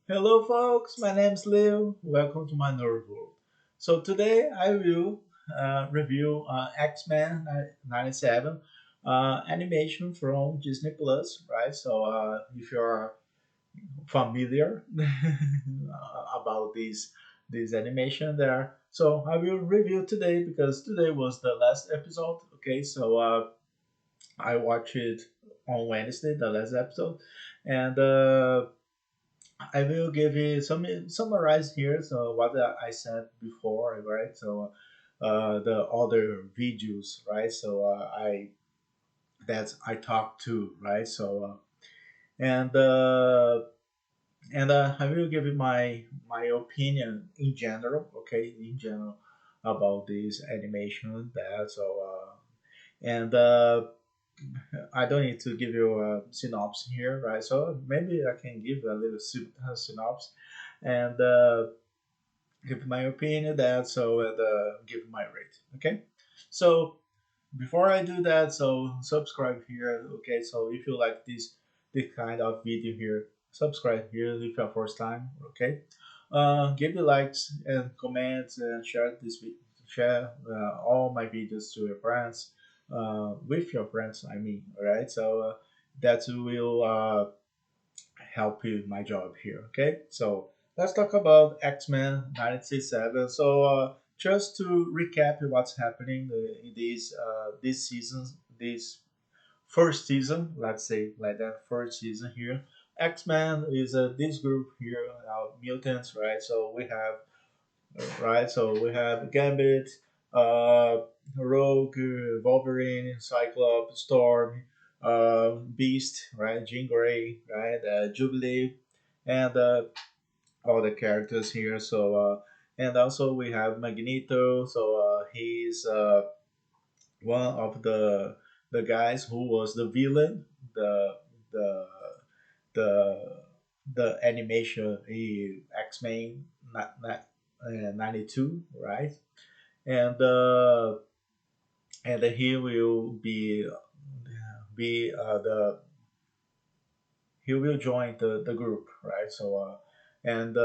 Hello, folks. My name's Leo. Welcome to my nerd world. So today I will review X-Men 97 animation from Disney Plus, right? So if you're familiar about this animation there, so I will review today because today was the last episode. Okay, so I watched it on Wednesday, the last episode, and I will give you some summarize here. So what I said before, right? So the other videos, right? So I talked to, right? So and I will give you my opinion in general, okay? In general about this animation that and I don't need to give you a synopsis here, right? So maybe I can give a little synopsis and give my opinion that and give my rate. Okay, so before I do that, so subscribe here. Okay, so if you like this kind of video here, subscribe here if your first time. Okay, give the likes and comments and share this video. Share all my videos to your friends, with your friends. I mean, all right. So that will help you my job here. Okay, so let's talk about X-Men 1967. So just to recap what's happening in these seasons, this first season, let's say like that first season here. X-Men is this group here, mutants, right? So we have right? So we have Gambit, uh, Rogue, Wolverine, Cyclops, Storm, Beast, right? Jean Grey, right? Jubilee, and all the characters here. So and also we have Magneto. So he's one of the guys who was the villain, the the the the animation X Men 92, right? And he will be the he will join the group, right? So and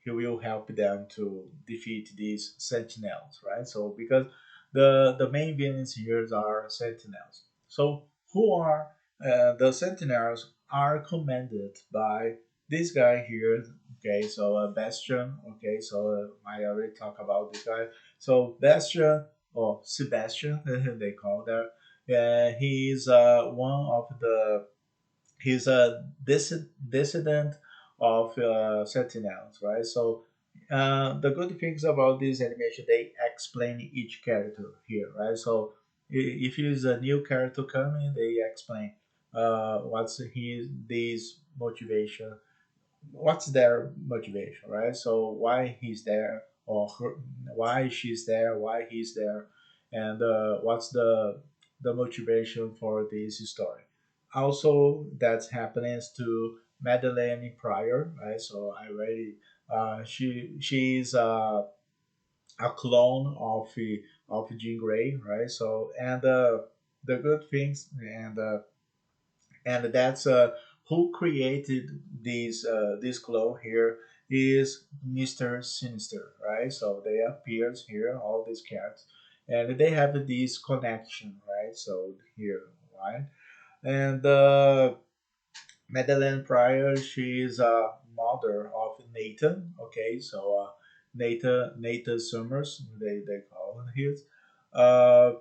he will help them to defeat these sentinels, right? So because the main villains here are sentinels. So who are the sentinels are commanded by this guy here. Okay, so Bastion. Okay, so I already talked about this guy. So Bastion or Sebastian, they call that. He's one of the he's a dissident of Sentinels, right? So the good things about this animation, they explain each character here, right? So if you use a new character coming, they explain what's his motivation, what's their motivation, right? So why he's there or why she's there, why he's there, and what's the motivation for this story. Also, that's happening to Madeleine Pryor, right? So I already she's a clone of Jean Grey, right? So and the good things and that's who created this clone here is Mr. Sinister, right? So they appears here, all these cats, and they have this connection, right? So here, right? And Madeleine Pryor, she is a mother of Nathan. Okay, so Nathan Summers, they call him here. Uh,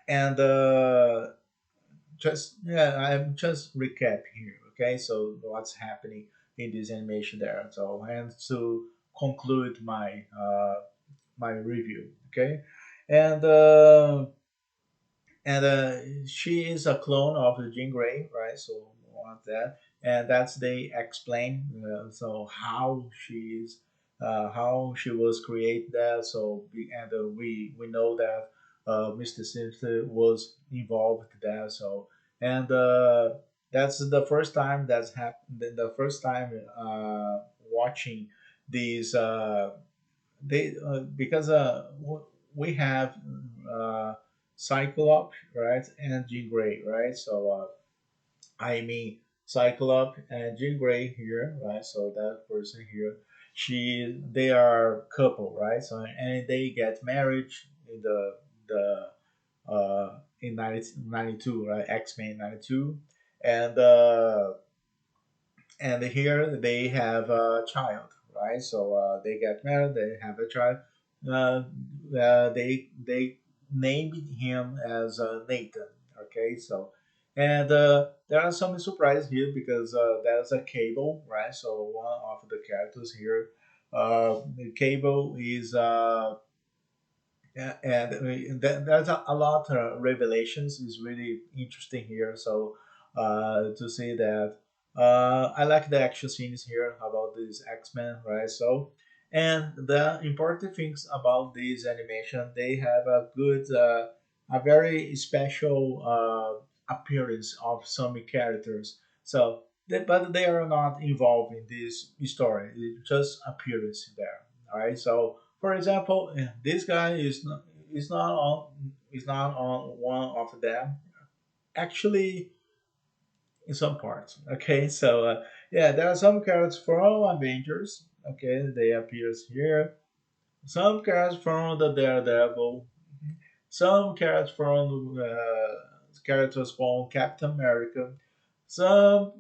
and just yeah, I'm just recap here. Okay, so what's happening in this animation there. So and to conclude my review. Okay, and she is a clone of the Jean Grey, right? So want that, and that's they explain so how she was created that. So and we know that Mr. Simpson was involved there. So and that's the first time that's happened. The first time watching these they because we have uh, Cyclops, right, and Jean Grey, right. So I mean Cyclops and Jean Grey here, right? So that person here, they are couple, right? So and they get married in the in 1992, right? X-Men 92, and here they have a child, right? So they get married, they have a child. Uh, they named him as Nathan. Okay, so and there are some surprises here because there's a Cable, right? So one of the characters here, Cable is yeah, and there's a lot of revelations. Is really interesting here. So to see that, I like the action scenes here about these X Men, right? So, and the important things about this animation, they have a good, a very special appearance of some characters. So, but they are not involved in this story. It just appearance there. All right. So for example, this guy is not on one of them. Actually, in some parts. Okay, so yeah, there are some characters from Avengers. Okay, they appears here. Some characters from the Daredevil. Some characters from Captain America. Some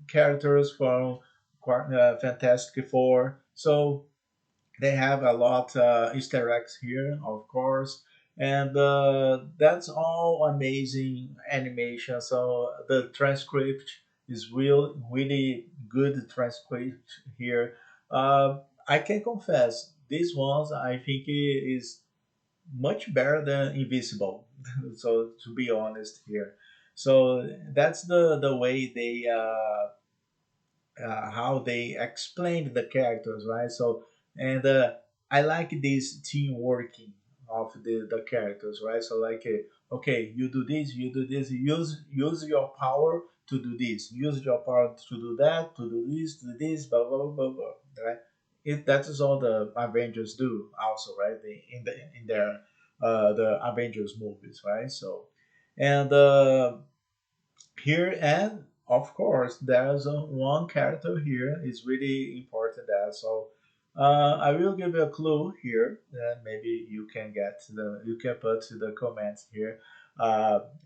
characters from Fantastic Four. So they have a lot Easter eggs here, of course, and that's all amazing animation. So the transcript is really good transcript here. I can confess, these ones I think is much better than Invisible. So to be honest here, so that's the way they how they explained the characters, right? So, and I like this team working of the characters, right? So, like, okay, you do this, use your power to do this, use your power to do that, to do this, blah blah blah blah, right? That is all the Avengers do, also, right? In their the Avengers movies, right? So, and here and of course there's one character here is really important that so I will give you a clue here that maybe you can get to the you can put to the comments here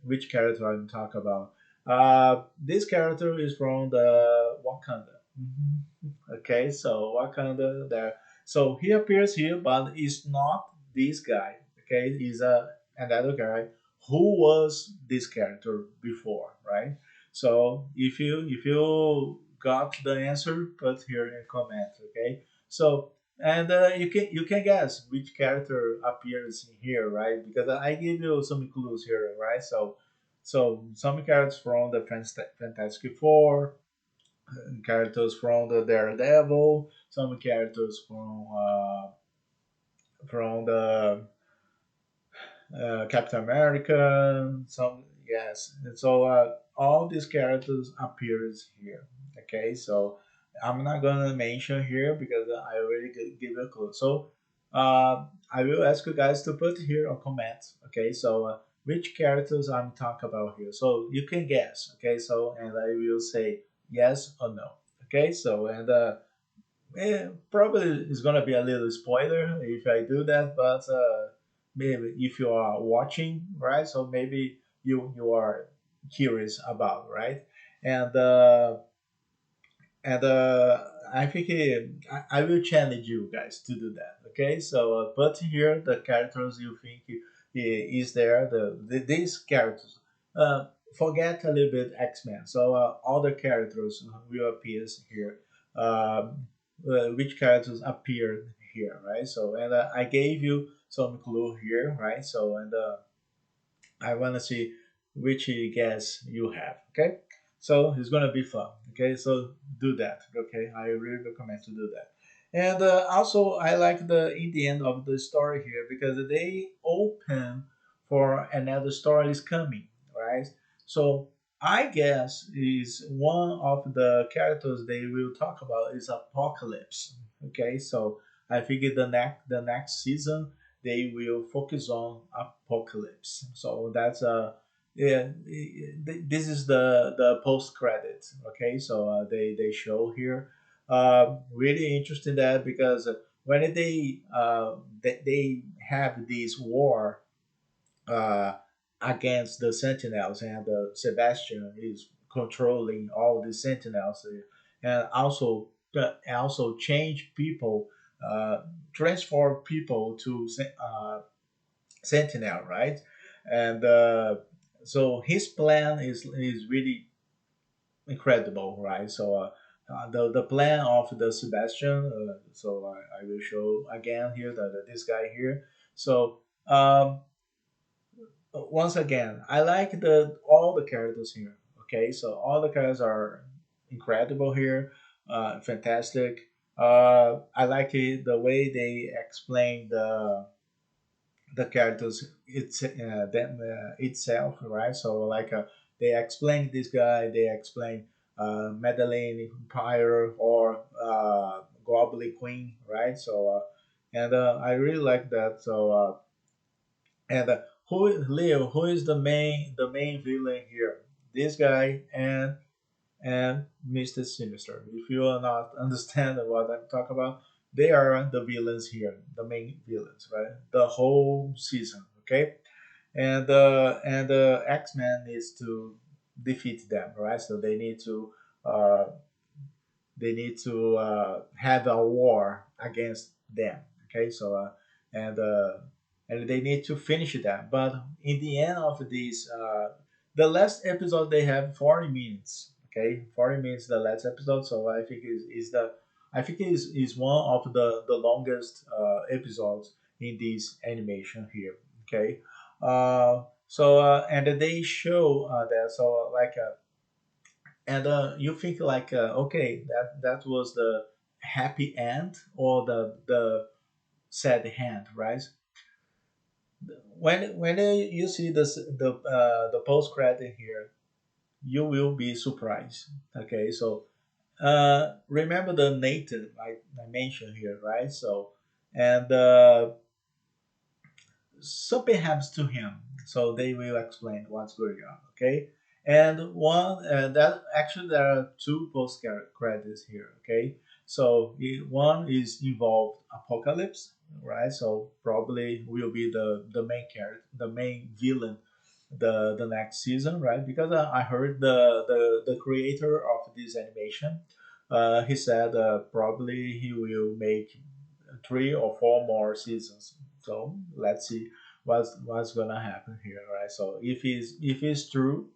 which character I'm talking about. This character is from the Wakanda. Okay, so Wakanda there. So he appears here, but it's not this guy. Okay, he's another guy who was this character before, right? So if you got the answer, put here in comment. Okay, so and you can guess which character appears here, right? Because I give you some clues here, right? So some characters from the Fantastic Four, characters from the Daredevil, some characters from the Captain America, some yes. And so all these characters appears here. Okay, so I'm not gonna mention here because I already give a clue. So I will ask you guys to put here a comment. Okay, so which characters I'm talking about here. So you can guess. Okay, so and I will say yes or no. Okay, so and probably it's gonna be a little spoiler if I do that, but maybe if you are watching, right? So maybe you are curious about, right? And I think I will challenge you guys to do that. Okay, so put here the characters you think is there. These characters. Uh, Forget a little bit X Men. So all the characters will appear here. Which characters appeared here, right? So and I gave you some clue here, right? So and I want to see which guess you have. Okay, so it's gonna be fun. Okay, so do that. Okay, I really recommend to do that. And also, I like the in the end of the story here because they open for another story is coming, right? So I guess is one of the characters they will talk about is Apocalypse. Okay, so I figured the next season they will focus on Apocalypse. So that's yeah, this is the post credits. Okay, so they show here. Really interesting that because when they have this war uh, against the Sentinels, and Sebastian is controlling all the Sentinels, and also change people, transform people to Sentinel, right? And so his plan is really incredible, right? So the plan of the Sebastian. So I will show again here this guy here. So. Once again, I like the all the characters here. Okay, so all the characters are incredible here, fantastic. I like it the way they explain the characters itself, right? So like they explain this guy, they explain Madeline Empire or Goblin Queen, right? So and I really like that. So and Leo, who is the main villain here? This guy and Mr. Sinister. If you are not understand what I'm talking about, they are the villains here, the main villains, right? The whole season, okay? And X Men needs to defeat them, right? So uh, they need to have a war against them. Okay, so and they need to finish that. But in the end of this, the last episode they have 40 minutes. Okay, 40 minutes the last episode. So I think is the I think is one of the longest episodes in this animation here. Okay, and they show that so like and you think like okay that was the happy end or the sad end, right? When you see the post credit here, you will be surprised. Okay, so remember the Nathan I mentioned here, right? So and something happens to him. So they will explain what's going on. Okay, and one that actually there are two post credits here. Okay, so one is involved Apocalypse, right? So probably will be the main character, the main villain, the next season, right? Because I heard the creator of this animation, he said probably he will make 3 or 4 more seasons. So let's see what's gonna happen here, right? So if it's true,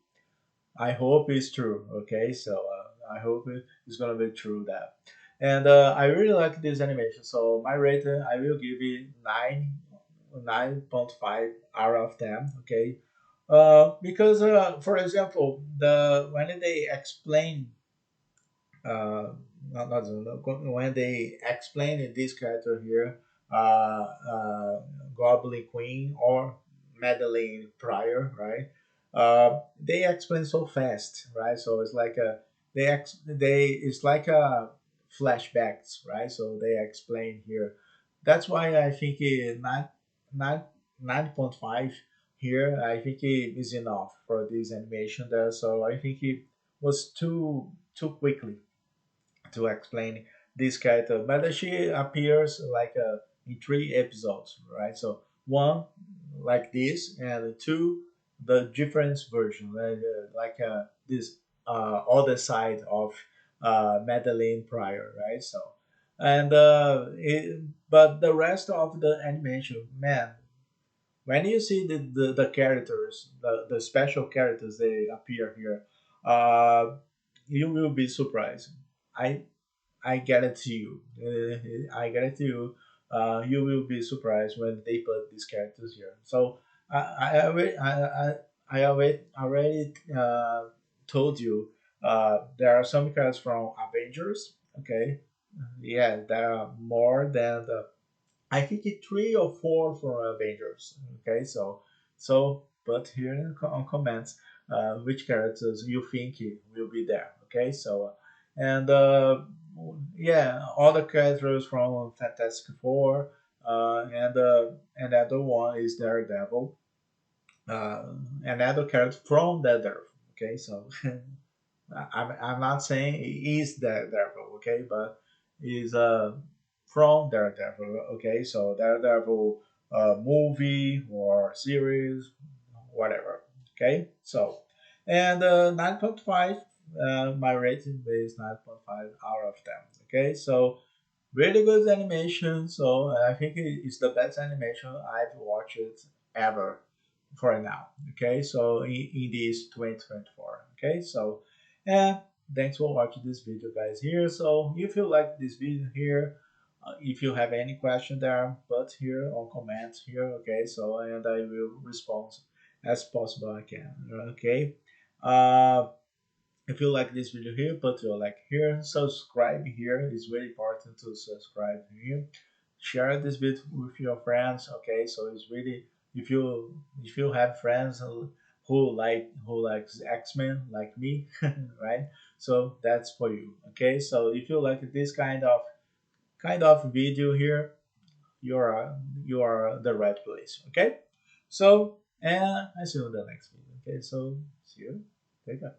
I hope it's true. Okay, so I hope it's gonna be true that. And I really like this animation. So my rating, I will give it 9.5 out of 10. Okay, because for example, the when they explain uh, when they explain this character here, Goblin Queen or Madeline Pryor, right? They explain so fast, right? So it's like a they it's like a flashbacks, right? So they explain here. That's why I think nine 9.5 here. I think it is enough for this animation there. So I think it was too quickly to explain this character, but she appears like in 3 episodes, right? So one like this, and two the different version, like this other side of Madeline Pryor, right? So and but the rest of the animation, man, when you see the characters, the special characters they appear here, uh, you will be surprised. I I guarantee you. I guarantee you. You will be surprised when they put these characters here. So I already told you there are some characters from Avengers. Okay, yeah, there are more than I think it's 3 or 4 for Avengers. Okay, so put here on comments which characters you think will be there. Okay, so and yeah, all the characters from Fantastic Four, and the other one is Daredevil. uh, another character from the devil. Okay, so I'm not saying he is the devil, okay, but is from Daredevil, okay. So Daredevil movie or series, whatever, okay. So and 9.5, my rating is 9.5 out of 10, okay. So really good animation. So I think it's the best animation I've watched ever for now. Okay, so in this 2024. Okay, so and thanks for watching this video, guys. Here, so if you like this video here, if you have any question there, put here on comments here. Okay, so and I will respond as possible I can. Okay. Uh, if you like this video here, put your like here, subscribe here. It's very important to subscribe here. Share this video with your friends. Okay, so it's really if you have friends who likes X-Men like me, right? So that's for you. Okay, so if you like this kind of video here, you are the right place. Okay, so and I see you in the next video. Okay, so see you. Take care.